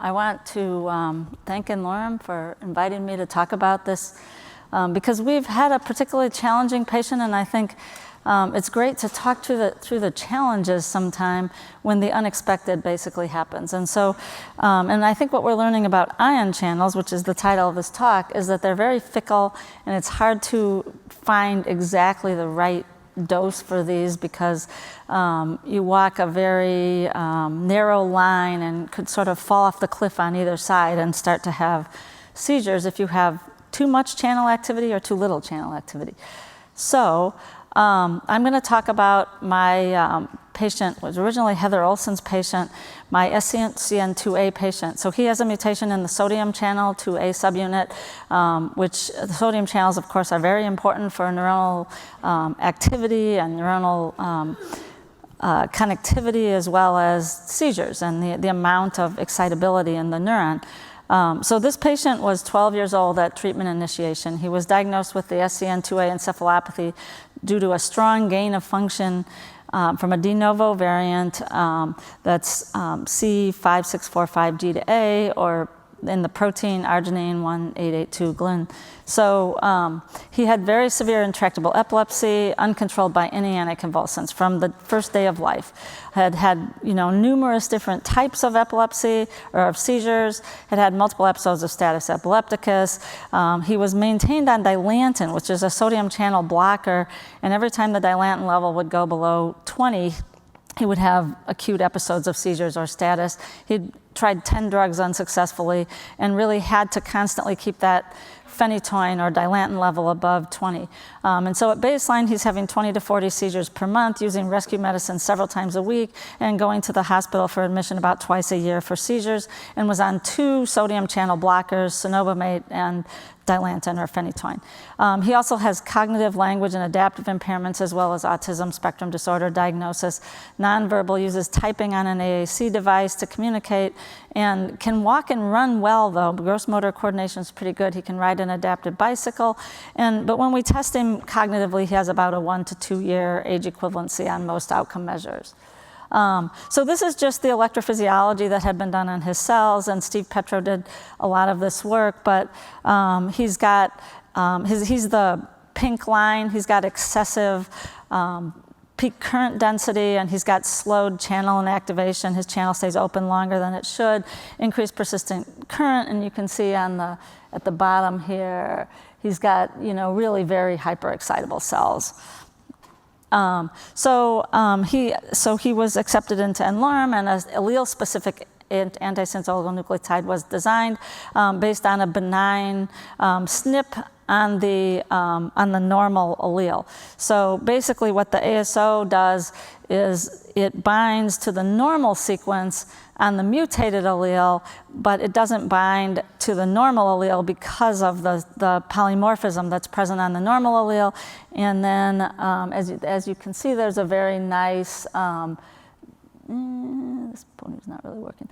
I want to thank n-Lorem for inviting me to talk about this because we've had a particularly challenging patient, and I think it's great to talk through the challenges sometime when the unexpected basically happens. And so, and I think what we're learning about ion channels, which is the title of this talk, is that they're very fickle, and it's hard to find exactly the right dose for these because you walk a very narrow line and could sort of fall off the cliff on either side and start to have seizures if you have too much channel activity or too little channel activity. So I'm going to talk about my patient, was originally Heather Olson's patient, my SCN2A patient. So he has a mutation in the sodium channel 2A subunit, which the sodium channels, of course, are very important for neuronal activity and neuronal connectivity, as well as seizures and the amount of excitability in the neuron. So this patient was 12 years old at treatment initiation. He was diagnosed with the SCN2A encephalopathy due to a strong gain of function from a de novo variant that's C5645G to A, or in the protein arginine 1882 glin. So he had very severe intractable epilepsy, uncontrolled by any anticonvulsants from the first day of life. Had numerous different types of epilepsy or of seizures. Had multiple episodes of status epilepticus. He was maintained on Dilantin, which is a sodium channel blocker, and every time the Dilantin level would go below 20, he would have acute episodes of seizures or status. He'd tried 10 drugs unsuccessfully and really had to constantly keep that phenytoin or Dilantin level above 20. And so at baseline, he's having 20 to 40 seizures per month, using rescue medicine several times a week, and going to the hospital for admission about twice a year for seizures, and was on 2 sodium channel blockers, cenobamate and Dilantin or phenytoin. He also has cognitive, language, and adaptive impairments, as well as autism spectrum disorder diagnosis. Nonverbal, uses typing on an AAC device to communicate, and can walk and run well, though. Gross motor coordination is pretty good. He can ride an adapted bicycle. But when we test him cognitively, he has about a 1 to 2 year age equivalency on most outcome measures. So this is just the electrophysiology that had been done on his cells, and Steve Petro did a lot of this work, but he's got, he's the pink line, he's got excessive peak current density, and he's got slowed channel inactivation. His channel stays open longer than it should, increased persistent current, and you can see on at the bottom here, he's got really very hyperexcitable cells. So he was accepted into n-Lorem, and an allele-specific antisense oligonucleotide was designed based on a benign SNP on the normal allele. So basically what the ASO does is it binds to the normal sequence on the mutated allele, but it doesn't bind to the normal allele because of the polymorphism that's present on the normal allele. And then as you can see, there's a very nice, this pony's not really working.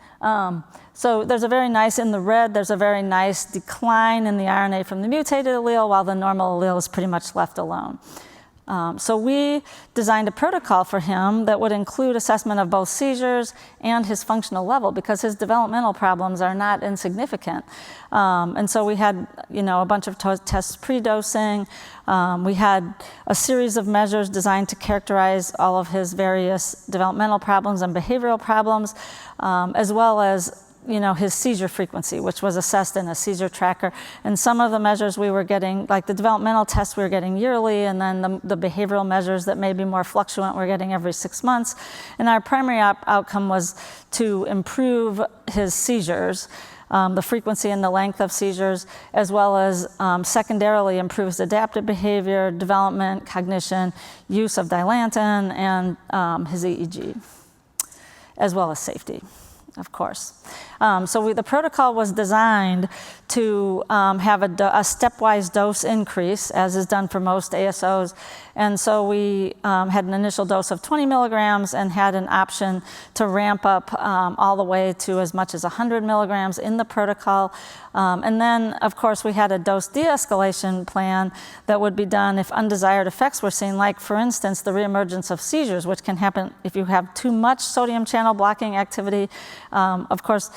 So there's a very nice, in the red, there's a very nice decline in the RNA from the mutated allele, while the normal allele is pretty much left alone. So we designed a protocol for him that would include assessment of both seizures and his functional level, because his developmental problems are not insignificant. And so we had, a bunch of tests pre-dosing. We had a series of measures designed to characterize all of his various developmental problems and behavioral problems, as well as his seizure frequency, which was assessed in a seizure tracker. And some of the measures we were getting, like the developmental tests, we were getting yearly, and then the behavioral measures that may be more fluctuant, we're getting every 6 months. And our primary outcome was to improve his seizures, the frequency and the length of seizures, as well as secondarily improves adaptive behavior, development, cognition, use of Dilantin, and his EEG, as well as safety, of course. So the protocol was designed to have a stepwise dose increase, as is done for most ASOs. And so we had an initial dose of 20 milligrams and had an option to ramp up all the way to as much as 100 milligrams in the protocol. And then, of course, we had a dose de-escalation plan that would be done if undesired effects were seen, like, for instance, the reemergence of seizures, which can happen if you have too much sodium channel blocking activity. Of course,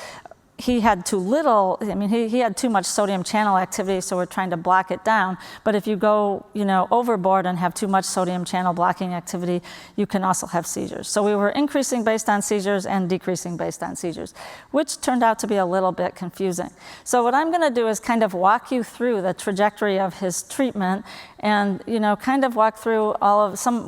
he had too little, I mean, he had too much sodium channel activity, so we're trying to block it down. But if you go, overboard and have too much sodium channel blocking activity, you can also have seizures. So we were increasing based on seizures and decreasing based on seizures, which turned out to be a little bit confusing. So what I'm going to do is kind of walk you through the trajectory of his treatment and, kind of walk through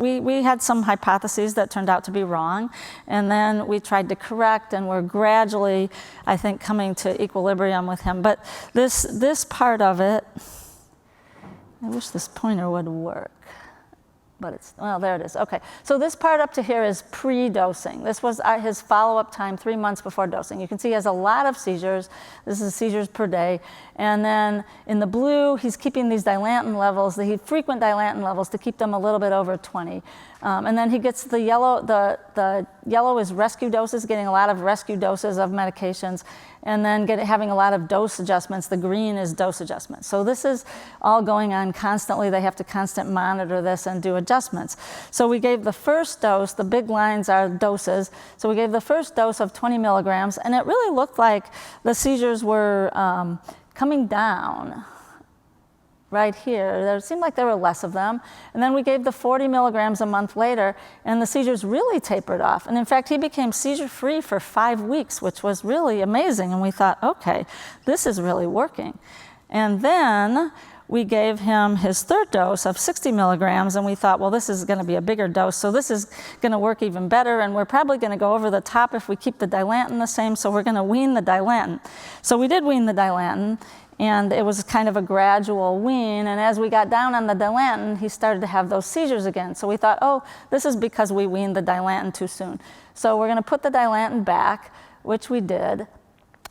we had some hypotheses that turned out to be wrong, and then we tried to correct, and we're gradually, I think, coming to equilibrium with him. But this part of it, I wish this pointer would work, but there it is. Okay, so this part up to here is pre-dosing. This was his follow-up time 3 months before dosing. You can see he has a lot of seizures. This is seizures per day. And then in the blue, he's keeping these dilantin levels, the frequent dilantin levels, to keep them a little bit over 20. And then he gets the yellow. The yellow is rescue doses, getting a lot of rescue doses of medications, and then having a lot of dose adjustments. The green is dose adjustments. So this is all going on constantly. They have to constantly monitor this and do adjustments. So we gave the first dose, the big lines are doses. So we gave the first dose of 20 milligrams, and it really looked like the seizures were coming down. Right here, it seemed like there were less of them. And then we gave the 40 milligrams a month later, and the seizures really tapered off. And in fact, he became seizure-free for 5 weeks, which was really amazing. And we thought, okay, this is really working. And then we gave him his third dose of 60 milligrams, and we thought, well, this is going to be a bigger dose, so this is going to work even better, and we're probably going to go over the top if we keep the dilantin the same, so we're going to wean the dilantin. So we did wean the dilantin, and it was kind of a gradual wean, and as we got down on the dilantin, he started to have those seizures again. So we thought, oh, this is because we weaned the dilantin too soon. So we're going to put the dilantin back, which we did,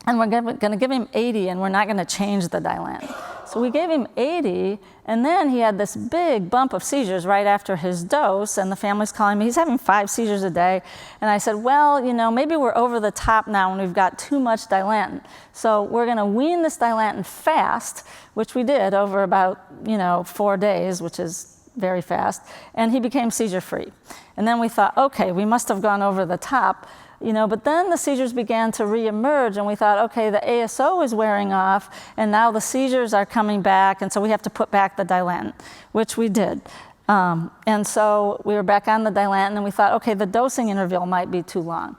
and we're going to give him 80, and we're not going to change the dilantin. So we gave him 80, and then he had this big bump of seizures right after his dose, and the family's calling me, he's having 5 seizures a day. And I said, well, maybe we're over the top now and we've got too much dilantin. So we're going to wean this dilantin fast, which we did over about, 4 days, which is very fast, and he became seizure-free. And then we thought, okay, we must have gone over the top. But then the seizures began to reemerge, and we thought, okay, the ASO is wearing off, and now the seizures are coming back, and so we have to put back the dilantin, which we did. And so we were back on the dilantin, and we thought, okay, the dosing interval might be too long.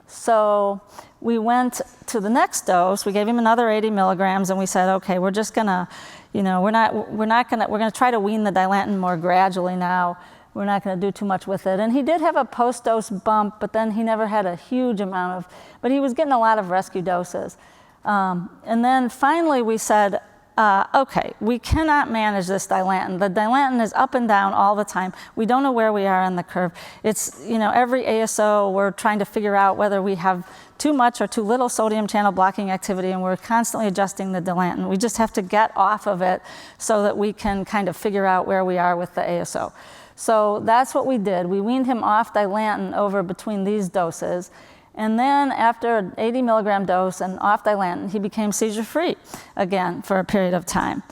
So we went to the next dose. We gave him another 80 milligrams, and we said, okay, we're just gonna, we're gonna try to wean the dilantin more gradually now. We're not going to do too much with it. And he did have a post-dose bump, but then he never had a huge amount but he was getting a lot of rescue doses. And then finally we said, okay, we cannot manage this dilantin. The dilantin is up and down all the time. We don't know where we are on the curve. It's, every ASO, we're trying to figure out whether we have too much or too little sodium channel blocking activity, and we're constantly adjusting the dilantin. We just have to get off of it so that we can kind of figure out where we are with the ASO. So that's what we did. We weaned him off dilantin over between these doses. And then after an 80 milligram dose and off dilantin, he became seizure-free again for a period of time,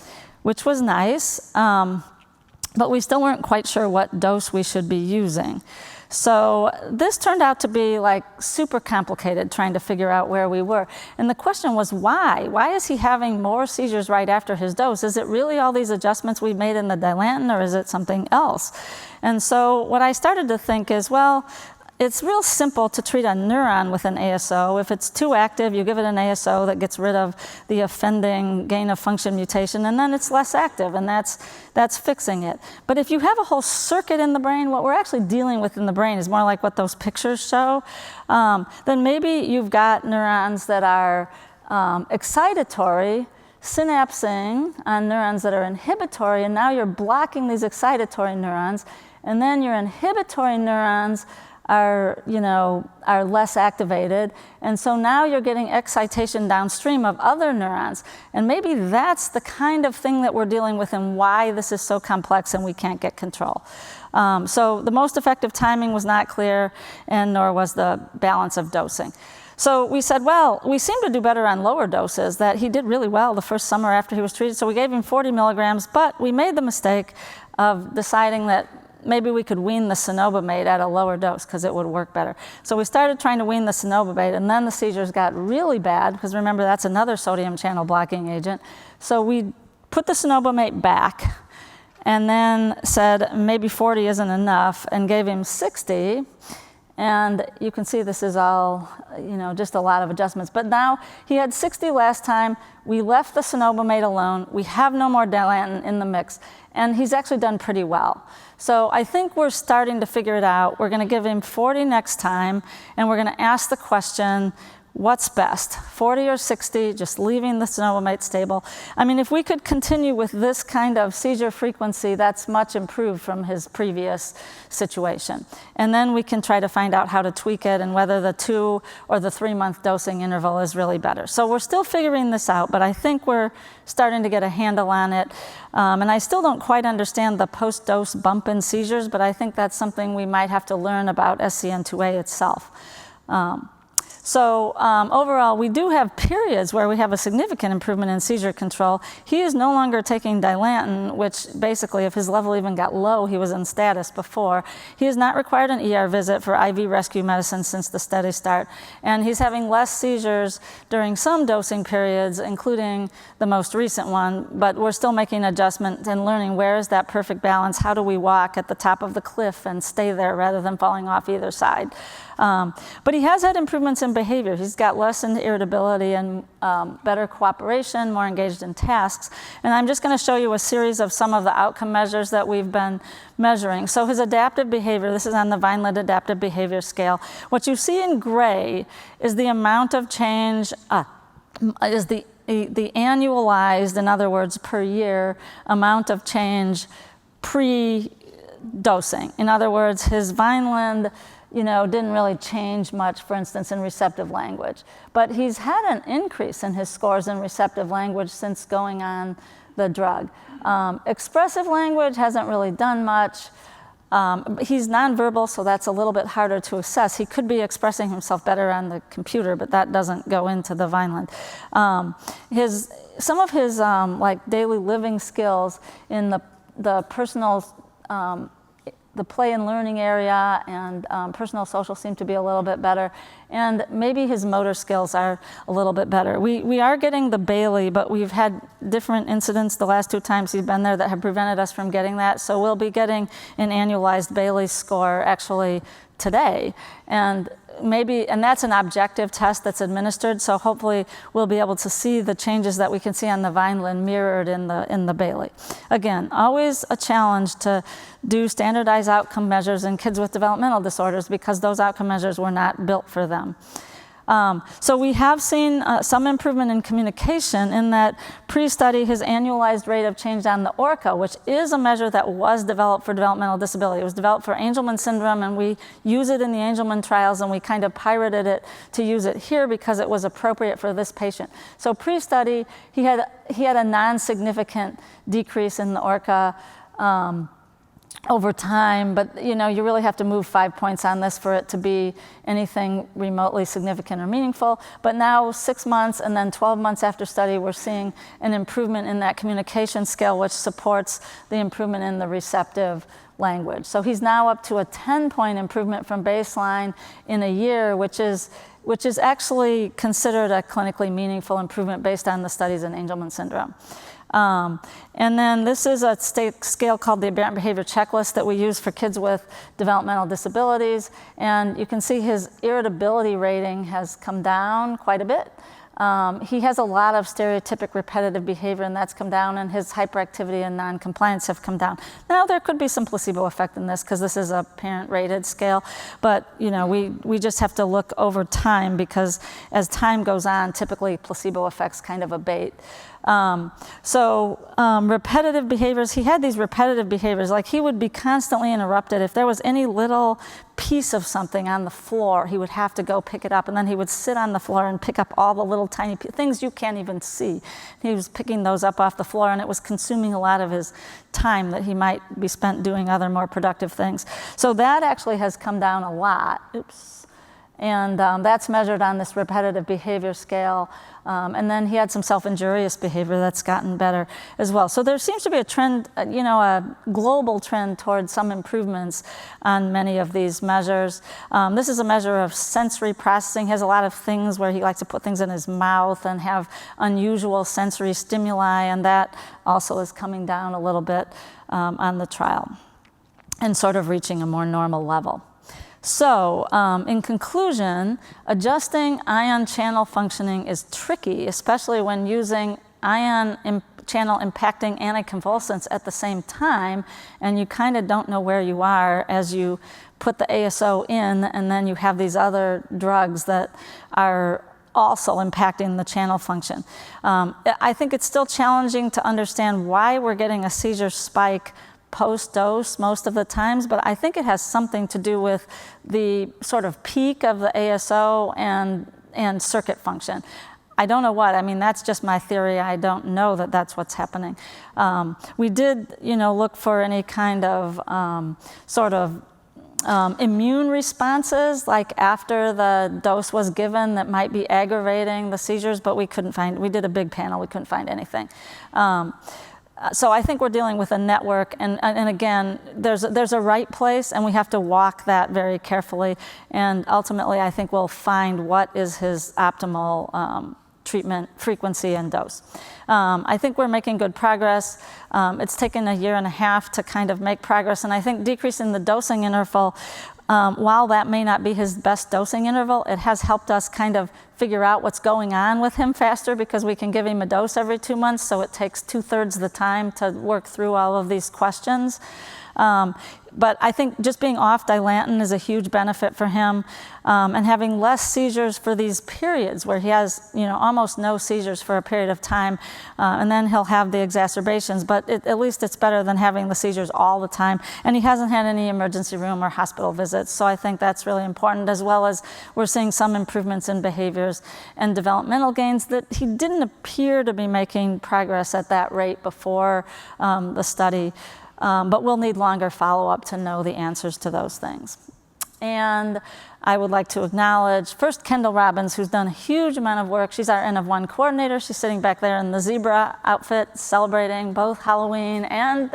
which was nice. But we still weren't quite sure what dose we should be using. So this turned out to be like super complicated, trying to figure out where we were. And the question was, why? Why is he having more seizures right after his dose? Is it really all these adjustments we've made in the dilantin, or is it something else? And so what I started to think is, well, it's real simple to treat a neuron with an ASO. If it's too active, you give it an ASO that gets rid of the offending gain-of-function mutation, and then it's less active, and that's fixing it. But if you have a whole circuit in the brain, what we're actually dealing with in the brain is more like what those pictures show. Then maybe you've got neurons that are excitatory, synapsing on neurons that are inhibitory, and now you're blocking these excitatory neurons, and then your inhibitory neurons are less activated, and so now you're getting excitation downstream of other neurons, and maybe that's the kind of thing that we're dealing with and why this is so complex and we can't get control. So the most effective timing was not clear, and nor was the balance of dosing. So we said, well, we seem to do better on lower doses, that he did really well the first summer after he was treated, so we gave him 40 milligrams, but we made the mistake of deciding that maybe we could wean the cenobamate at a lower dose because it would work better. So we started trying to wean the cenobamate, and then the seizures got really bad because remember, that's another sodium channel blocking agent. So we put the cenobamate back and then said maybe 40 isn't enough and gave him 60. And you can see this is all, just a lot of adjustments. But now he had 60 last time. We left the cenobamate alone. We have no more dilantin in the mix. And he's actually done pretty well. So I think we're starting to figure it out. We're going to give him 40 next time. And we're going to ask the question, what's best, 40 or 60, just leaving the cenobamate stable? I mean, if we could continue with this kind of seizure frequency, that's much improved from his previous situation. And then we can try to find out how to tweak it and whether the 2 or the 3 month dosing interval is really better. So we're still figuring this out, but I think we're starting to get a handle on it. And I still don't quite understand the post-dose bump in seizures, but I think that's something we might have to learn about SCN2A itself. So overall, we do have periods where we have a significant improvement in seizure control. He is no longer taking dilantin, which basically, if his level even got low, he was in status before. He has not required an ER visit for IV rescue medicine since the study start. And he's having less seizures during some dosing periods, including the most recent one. But we're still making adjustments and learning where is that perfect balance. How do we walk at the top of the cliff and stay there rather than falling off either side? But he has had improvements in behavior. He's got less in irritability and better cooperation, more engaged in tasks. And I'm just going to show you a series of some of the outcome measures that we've been measuring. So his adaptive behavior, this is on the Vineland Adaptive Behavior Scale. What you see in gray is the amount of change, is the annualized, in other words, per year, amount of change pre-dosing. In other words, his Vineland didn't really change much, for instance, in receptive language. But he's had an increase in his scores in receptive language since going on the drug. Expressive language hasn't really done much. He's nonverbal, so that's a little bit harder to assess. He could be expressing himself better on the computer, but that doesn't go into the Vineland. Some of his daily living skills in the personal the play and learning area and personal social seem to be a little bit better. And maybe his motor skills are a little bit better. We are getting the Bailey, but we've had different incidents the last 2 times he's been there that have prevented us from getting that. So we'll be getting an annualized Bailey score actually today. And that's an objective test that's administered, so hopefully we'll be able to see the changes that we can see on the Vineland mirrored in the Bailey. Again, always a challenge to do standardized outcome measures in kids with developmental disorders because those outcome measures were not built for them. So we have seen some improvement in communication in that pre-study his annualized rate of change on the ORCA, which is a measure that was developed for developmental disability. It was developed for Angelman syndrome, and we use it in the Angelman trials, and we kind of pirated it to use it here because it was appropriate for this patient. So pre-study, he had a non-significant decrease in the ORCA over time, but you really have to move 5 points on this for it to be anything remotely significant or meaningful. But now 6 months and then 12 months after study, we're seeing an improvement in that communication scale, which supports the improvement in the receptive language. So he's now up to a 10-point improvement from baseline in a year, which is actually considered a clinically meaningful improvement based on the studies in Angelman syndrome. And then this is a scale called the Aberrant Behavior Checklist that we use for kids with developmental disabilities. And you can see his irritability rating has come down quite a bit. He has a lot of stereotypic repetitive behavior, and that's come down, and his hyperactivity and noncompliance have come down. Now, there could be some placebo effect in this because this is a parent-rated scale, but we just have to look over time because as time goes on, typically placebo effects kind of abate. Repetitive behaviors, he had these repetitive behaviors, like he would be constantly interrupted. If there was any little piece of something on the floor, he would have to go pick it up, and then he would sit on the floor and pick up all the little tiny things you can't even see. He was picking those up off the floor, and it was consuming a lot of his time that he might be spent doing other more productive things. So that actually has come down a lot. Oops. And that's measured on this repetitive behavior scale. And then he had some self-injurious behavior that's gotten better as well. So there seems to be a trend, a global trend towards some improvements on many of these measures. This is a measure of sensory processing. He has a lot of things where he likes to put things in his mouth and have unusual sensory stimuli, and that also is coming down a little bit on the trial and sort of reaching a more normal level. So, in conclusion, adjusting ion channel functioning is tricky, especially when using ion channel impacting anticonvulsants at the same time, and you kind of don't know where you are as you put the ASO in, and then you have these other drugs that are also impacting the channel function. I think it's still challenging to understand why we're getting a seizure spike post-dose most of the times, but I think it has something to do with the sort of peak of the ASO and circuit function. I don't know what. I mean, that's just my theory. I don't know that that's what's happening. We did, look for any kind of immune responses, like after the dose was given, that might be aggravating the seizures, but we couldn't find. We did a big panel. We couldn't find anything. So I think we're dealing with a network, and again, there's a right place, and we have to walk that very carefully. And ultimately, I think we'll find what is his optimal treatment frequency and dose. I think we're making good progress. It's taken 1.5 years to kind of make progress, and I think decreasing the dosing interval, while that may not be his best dosing interval, it has helped us kind of figure out what's going on with him faster, because we can give him a dose every 2 months, so it takes 2/3 the time to work through all of these questions. But I think just being off Dilantin is a huge benefit for him, and having less seizures for these periods where he has, almost no seizures for a period of time, and then he'll have the exacerbations. But at least it's better than having the seizures all the time. And he hasn't had any emergency room or hospital visits, so I think that's really important, as well as we're seeing some improvements in behaviors and developmental gains that he didn't appear to be making progress at that rate before the study. But we'll need longer follow-up to know the answers to those things. And I would like to acknowledge first Kendall Robbins, who's done a huge amount of work. She's our N-of-1 coordinator. She's sitting back there in the zebra outfit, celebrating both Halloween and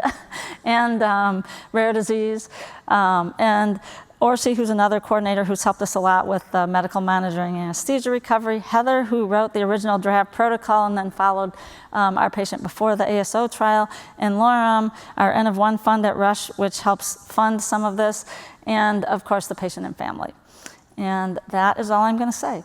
rare disease. And Orsi, who's another coordinator who's helped us a lot with medical monitoring and anesthesia recovery. Heather, who wrote the original draft protocol and then followed our patient before the ASO trial. And n-Lorem, our N-of-1 fund at Rush, which helps fund some of this. And of course, the patient and family. And that is all I'm going to say.